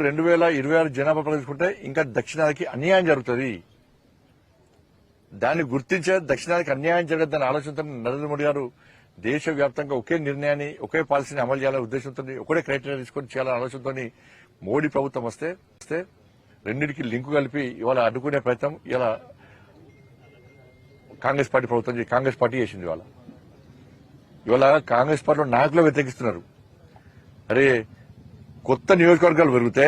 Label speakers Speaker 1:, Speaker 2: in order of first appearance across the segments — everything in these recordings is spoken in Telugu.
Speaker 1: 2026 జనాభా తీసుకుంటే ఇంకా దక్షిణాదికి అన్యాయం జరుగుతుంది. దాన్ని గుర్తించే దక్షిణాదికి అన్యాయం జరగదని ఆలోచనతో నరేంద్ర మోడీ గారు దేశవ్యాప్తంగా ఒకే నిర్ణయాన్ని, ఒకే పాలసీని అమలు చేయాలనే ఉద్దేశంతో, ఒకటే క్రైటీరియా తీసుకొని చేయాలనే ఆలోచనతో మోడీ ప్రభుత్వం వస్తే రెండింటికి లింకు కలిపి ఇవాళ అడ్డుకునే ప్రయత్నం ఇలా కాంగ్రెస్ పార్టీ ప్రభుత్వం, కాంగ్రెస్ పార్టీ చేసింది. ఇవాళ కాంగ్రెస్ పార్టీలో నాయకులు వ్యతిరేకిస్తున్నారు. అరే, కొత్త నియోజకవర్గాలు పెరిగితే,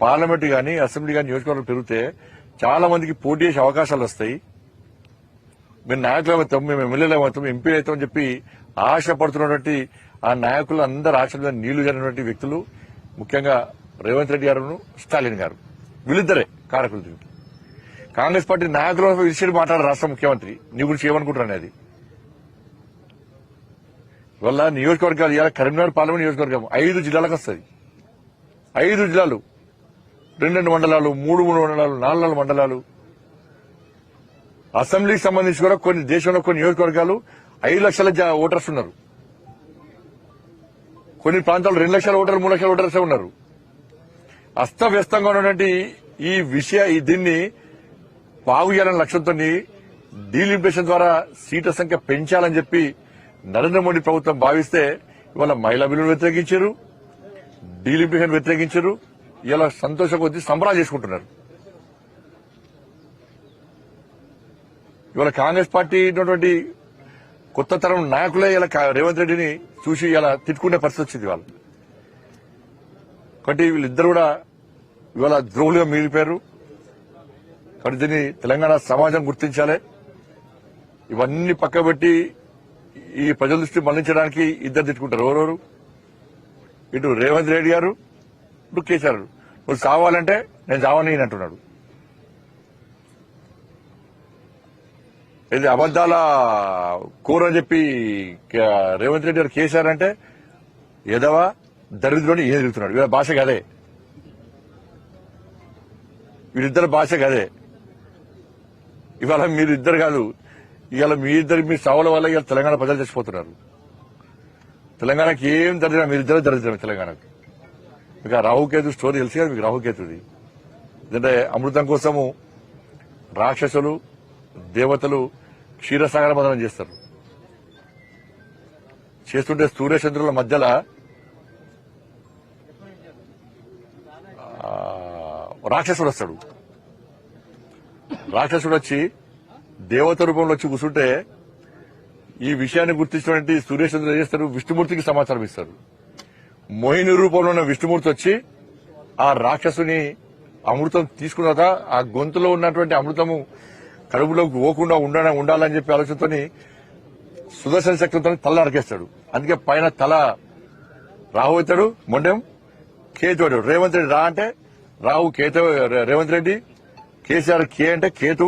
Speaker 1: పార్లమెంట్ గాని అసెంబ్లీ గాని నియోజకవర్గాలు పెరిగితే చాలా మందికి పోటీ చేసే అవకాశాలు వస్తాయి. మేము నాయకులు అవుతాం, మేము ఎమ్మెల్యేలు అవుతాం, ఎంపీలు అవుతామని చెప్పి ఆశపడుతున్నటువంటి ఆ నాయకులు అందరు ఆశల నీళ్లు జరిగినటువంటి వ్యక్తులు, ముఖ్యంగా రేవంత్ రెడ్డి గారు, స్టాలిన్ గారు, వీళ్ళిద్దరే కారకులు. దీనికి కాంగ్రెస్ పార్టీ నాయకుల విషయం మాట్లాడారు రాష్ట్ర ముఖ్యమంత్రి, నీ గురించి ఏమనుకుంటారు అనేది. వల్ల నియోజకవర్గాలు, ఇవాళ కరీంనగర్ పార్లమెంట్ నియోజకవర్గం 5 జిల్లాలకు వస్తుంది. 5 జిల్లాలు, 2 మండలాలు, 3 మండలాలు, 4 మండలాలు. అసెంబ్లీకి సంబంధించి కూడా కొన్ని దేశంలో కొన్ని నియోజకవర్గాలు 5 లక్షల ఓటర్స్ ఉన్నారు. కొన్ని ప్రాంతాల్లో 2 లక్షల ఓటర్లు, 3 లక్షల ఓటర్స్ ఉన్నారు. అస్తవ్యస్తంగా ఉన్నటువంటి దీన్ని బాగు చేయాలనే లక్ష్యంతో డీలిమిటేషన్ ద్వారా సీట్ల సంఖ్య పెంచాలని చెప్పి నరేంద్ర మోడీ ప్రభుత్వం భావిస్తే ఇవాళ మహిళా బిల్లును వ్యతిరేకించారు, డీలిమిటేషన్ వ్యతిరేకించారు. ఇలా సంతోషం కొద్దీ సంబరాలు చేసుకుంటున్నారు. ఇవాళ కాంగ్రెస్ పార్టీ ఉన్నటువంటి కొత్త తరం నాయకులే ఇలా రేవంత్ రెడ్డిని చూసి ఇలా తిట్టుకునే పరిస్థితి వచ్చింది. వాళ్ళు కాబట్టి వీళ్ళిద్దరు కూడా ఇవాళ ద్రోహులుగా మిగిలిపోయారు. కాబట్టి దీన్ని తెలంగాణ సమాజం గుర్తించాలి. ఇవన్నీ పక్కబెట్టి ఈ ప్రజల దృష్టి మళ్లించడానికి ఇద్దరు తిట్టుకుంటారు. ఎవరెవరు? ఇటు రేవంత్ రెడ్డి గారు, ఇటు కేసీఆర్. నువ్వు చావాలంటే నేను చావని అంటున్నాడు. ఇది అబద్దాల కూర అని చెప్పి రేవంత్ రెడ్డి గారు కేసీఆర్ అంటే ఎదవా దరిద్రుని ఏం తిరుగుతున్నాడు. వీళ్ళ భాష కదే, వీళ్ళిద్దరు భాష కదే. ఇవాళ మీరు ఇద్దరు కాదు, ఇవాళ మీ సావుల వల్ల ఇవాళ తెలంగాణ ప్రజలు చచ్చిపోతున్నారు. తెలంగాణకి ఏం దరిద్రం, మీరిద్దరు దరిద్రమే తెలంగాణకు. మీకు ఆ రాహుకేతు స్టోరీ తెలిసి కదా మీకు, రాహుకేతుది. ఎందుకంటే అమృతం కోసము రాక్షసులు, దేవతలు క్షీరసాగర మదనం చేస్తారు. చేస్తుంటే సూర్యచంద్రుల మధ్యలో రాక్షసుడు వస్తాడు. రాక్షసుడు వచ్చి దేవత రూపంలో వచ్చి కూర్చుంటే ఈ విషయాన్ని గుర్తించినటువంటి సూర్యచంద్రులు ఏం చేస్తారు? విష్ణుమూర్తికి సమాచారం ఇస్తారు. మోహిని రూపంలో ఉన్న విష్ణుమూర్తి వచ్చి ఆ రాక్షసుని అమృతం తీసుకున్న తర్వాత ఆ గొంతులో ఉన్నటువంటి అమృతము కడుపులోకి పోకుండా ఉండాలని చెప్పి ఆలోచనతో సుదర్శన శక్తితో తల నరికేస్తాడు. అందుకే పైన తల రాహు అవుతాడు, మొండెం కేతు. రేవంత్ రెడ్డి రా అంటే రాహు, కేతు రేవంత్ రెడ్డి, కేసీఆర్ కే అంటే కేతు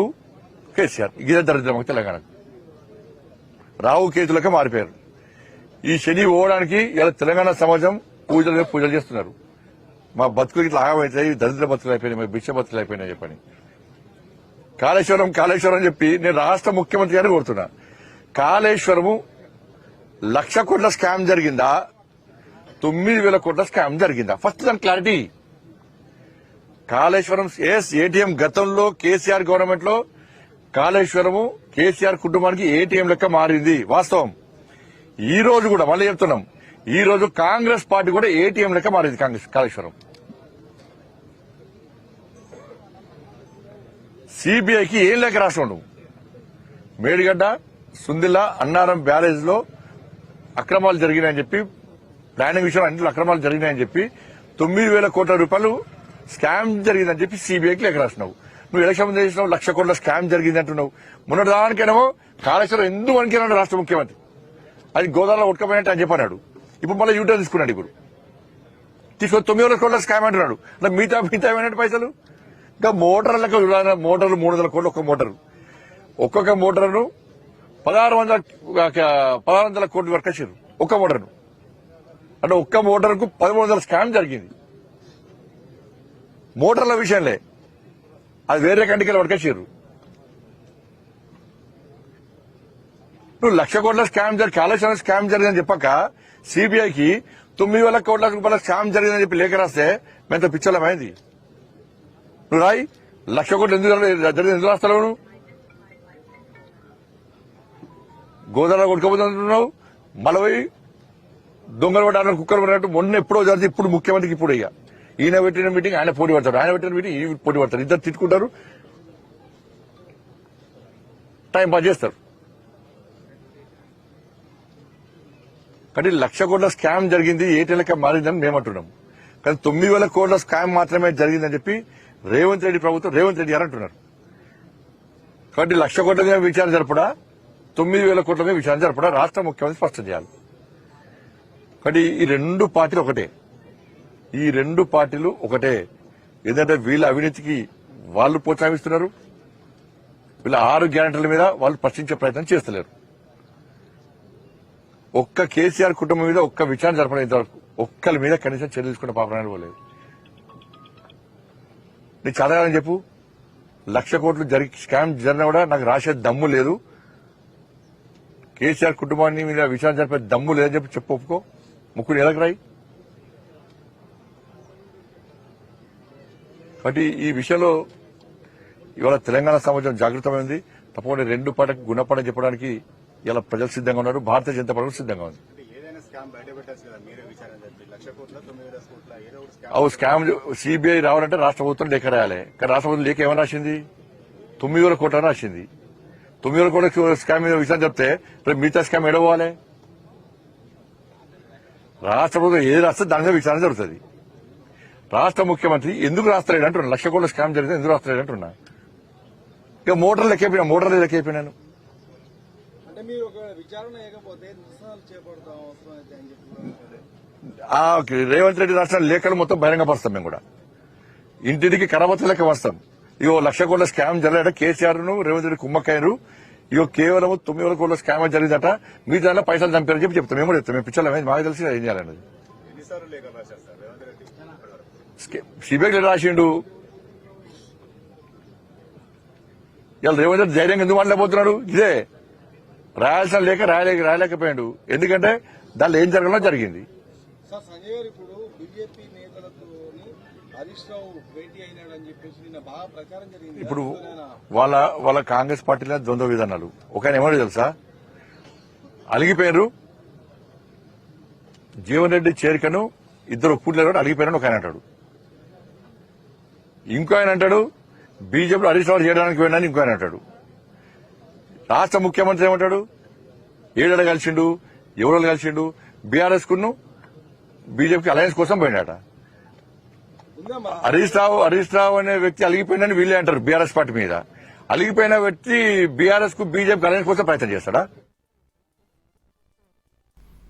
Speaker 1: కేసీఆర్. ఇదే దరిద్రం తెలంగాణ. రాహు కేతులకే మారిపోయారు. ఈ శని పోవడానికి ఇలా తెలంగాణ సమాజం పూజలు చేస్తున్నారు. మా బతుకులు ఇట్లా ఆగమైతాయి, దరిద్ర బతుకులు అయిపోయినాయి, మా భిక్ష బతుకులు అయిపోయినాయి చెప్పని. కాళేశ్వరం చెప్పి నేను రాష్ట్ర ముఖ్యమంత్రి గారిని కోరుతున్నా. కాళేశ్వరము 1,00,000 కోట్ల స్కామ్ జరిగిందా, 9,000 కోట్ల స్కామ్ జరిగిందా? ఫస్ట్ దాని క్లారిటీ. కాళేశ్వరం ఏటీఎం గతంలో కేసీఆర్ గవర్నమెంట్ లో కాళేశ్వరము కేసీఆర్ కుటుంబానికి ఏటీఎం లెక్క మారింది వాస్తవం. ఈ రోజు కూడా మళ్ళీ చెప్తున్నాం, ఈ రోజు కాంగ్రెస్ పార్టీ కూడా ఏటీఎం లెక్క మారింది కాళేశ్వరం. సిబిఐకి ఏం లెక్క రాసుకోండు? మేడిగడ్డ, సుందిల్లా, అన్నారం బ్యారేజ్ లో అక్రమాలు జరిగినాయని చెప్పి, ప్లానింగ్ విషయంలో అన్నింటిలో అక్రమాలు జరిగినాయని చెప్పి 9,000 కోట్ల రూపాయలు స్కామ్ జరిగిందని చెప్పి సిబిఐకి లెక్క రాసినావు. నువ్వు ఎలక్షన్ ముందు చేసినావు 1,00,000 కోట్ల స్కామ్ జరిగింది అంటున్నావు. మొన్నటి దానికేనేమో కాళేశ్వరం ఎందుకు వనికినాడు రాష్ట్ర ముఖ్యమంత్రి, అది గోదావరిలో ఉడకపోయినట్టు అని చెప్పన్నాడు. ఇప్పుడు మళ్ళీ యూటర్న్ తీసుకున్నాడు. ఇప్పుడు తీసుకొని 9,000 కోట్ల స్కామ్ అంటున్నాడు. అంటే మిగతా ఏమైనట్టు పైసలు? ఇంకా మోటార్లకు మోటార్లు 300 కోట్లు ఒక్క మోటారు. ఒక్కొక్క మోటార్ను 1,600 కోట్ల వరకు వచ్చారు ఒక్క మోటార్ను. అంటే ఒక్క మోటార్కు 1,300 స్కామ్ జరిగింది. మోటార్ల విషయంలో అది వేరే కంటికి వడకేసారు. నువ్వు 1,00,000 కోట్ల స్కామ్ కాళేశ్వరం స్కామ్ జరిగిందని చెప్పాక సిబిఐకి 9,000 కోట్ల రూపాయల స్కామ్ జరిగిందని చెప్పి లేఖ రాస్తే మేంత పిచ్చలమైంది. నువ్వు రాయి 1,00,000 కోట్లు జరిగింది ఎందుకు రాస్తావు నువ్వు? గోదావరి కొట్టుకోబోతున్నావు మళ్ళీ పోయి దొంగలు పడ్డారు కుక్కలు పడినట్టు మొన్న ఎప్పుడో జరిగింది. ఇప్పుడు ముఖ్యమంత్రికి ఇప్పుడు ఇక ఈయన పెట్టిన మీటింగ్ ఆయన పోటీ పడతాడు, ఆయన పెట్టిన మీటింగ్ ఈ పోటీ పడతారు, ఇద్దరు తిట్టుకుంటారు, టైం పాస్ చేస్తారు. కానీ 1,00,000 కోట్ల స్కామ్ జరిగింది ఏటీఎల్గా మారిందని మేమంటున్నాం. కానీ 9,000 కోట్ల స్కామ్ మాత్రమే జరిగిందని చెప్పి రేవంత్ రెడ్డి ప్రభుత్వం రేవంత్ రెడ్డి గారు అంటున్నారు. కాబట్టి 1,00,000 కోట్ల మీద విచారణ జరపడా 9,000 కోట్ల మీద విచారణ జరపడా రాష్ట్ర ముఖ్యమంత్రి స్పష్టం చేయాలి. కాబట్టి ఈ రెండు పార్టీలు ఒకటే, ఈ రెండు పార్టీలు ఒకటే. ఏంటంటే వీళ్ళ అవినీతికి వాళ్ళు ప్రోత్సహిస్తున్నారు, వీళ్ళ 6 గ్యారెంటీల మీద వాళ్ళు ప్రశ్నించే ప్రయత్నం చేస్తలేరు. ఒక్క కేసీఆర్ కుటుంబం మీద ఒక్క విచారణ జరపడం ఇంతవరకు ఒక్కరి మీద కనీసం చర్య తీసుకున్న పాపనాన్ని పోలేదు. నీకు చదవాలని చెప్పు, 1,00,000 కోట్లు స్కామ్ జరిగినా కూడా నాకు రాసే దమ్ము లేదు, కేసీఆర్ కుటుంబాన్ని మీద విచారణ జరిపే దమ్ము లేదని చెప్పి ఒప్పుకో, ముక్కుడు ఎలాగ రాయి. కాబట్టి ఈ విషయంలో ఇవాళ తెలంగాణ సమాజం జాగృతమైంది. తప్పకుండా రెండు పార్టీలకు గుణపడని చెప్పడానికి ఇలా ప్రజలు సిద్ధంగా ఉన్నారు, భారతీయ జనతా పార్టీ సిద్ధంగా ఉంది. అవు స్కామ్ సిబిఐ రావాలంటే రాష్ట్ర ప్రభుత్వం లేఖ రాయాలి. కానీ రాష్ట్ర ప్రభుత్వం లేఖ ఏమని రాసింది? 9,000 కోట్లని రాసింది. 9,000 కోట్ల స్కామ్ మీద విషయం చెప్తే మిగతా స్కామ్ ఎడవాలి. రాష్ట్ర ప్రభుత్వం ఏది రాస్తే దాని మీద విచారణ జరుగుతుంది. రాష్ట్ర ముఖ్యమంత్రి ఎందుకు రాస్తలేడు అంటున్నా, 1,00,000 కోట్ల స్కామ్ జరిగితే ఎందుకు రాస్తలేడు అంటున్నా. ఇక మోటార్లు లెక్కపోయినా రేవంత్ రెడ్డి రాష్ట్ర లేఖలు మొత్తం బహిరంగపరుస్తాం. మేము కూడా ఇంటింటికి కరపత్ర లెక్క వస్తాం. ఇగో 1,00,000 కోట్ల స్కామ్ జరిగాట, కేసీఆర్ ను రేవంత్ రెడ్డి కుమ్మక్కయ్యారు, ఇగో కేవలం 9,000 కోట్ల స్కామ్ జరిగిందట, మీ దాంట్లో పైసలు చంపారని చెప్పి చెప్తాం. మేము కూడా చెప్తాం, మేము పిచ్చలమే, మాకు తెలిసి ఏం చేయాలన్నది. సిబిఐ రాసిండు. ఇలా రేవంత్ రెడ్డి ధైర్యంగా ఎందుకు మాట్లాడబోతున్నాడు? ఇదే రాయాల్సిన లేఖ రాయలేకపోయాడు. ఎందుకంటే దానిలో ఏం జరగాలో జరిగింది.
Speaker 2: సంజయ్ గారు ఇప్పుడు బీజేపీ నేతలతో హరీష్ రావు భేటీ అయినాడని చెప్పేసి నిన్న బాగా ప్రచారం జరిగింది.
Speaker 1: ఇప్పుడు వాళ్ళ కాంగ్రెస్ పార్టీలో ద్వంద్వ విధానాలు. ఒక ఆయన ఏమో తెలుసా, అలిగిపోయారు జీవన్ రెడ్డి చేరికను ఇద్దరు ఒప్పుకోలేరు, అలిగిపోయారని ఒక ఆయన అంటాడు. ఇంకో ఆయన అంటాడు బీజేపీలో హరీష్ రావు చేయడానికి పోయినా ఇంకో ఆయన అంటాడు. రాష్ట్ర ముఖ్యమంత్రి ఏమంటాడు, ఏడాడు కలిసిండు, ఎవరు కలిసిండు, బీఆర్ఎస్ కును బీజేపీకి అలయన్స్ కోసం పోయినాట. హరీష్ రావు అనే వ్యక్తి అలిగిపోయిందని వీళ్ళే అంటారు బీఆర్ఎస్ పార్టీ మీద. అలిగిపోయిన వ్యక్తి బీఆర్ఎస్ కు బీజేపీకి అలయన్స్ కోసం ప్రయత్నం చేస్తాడా?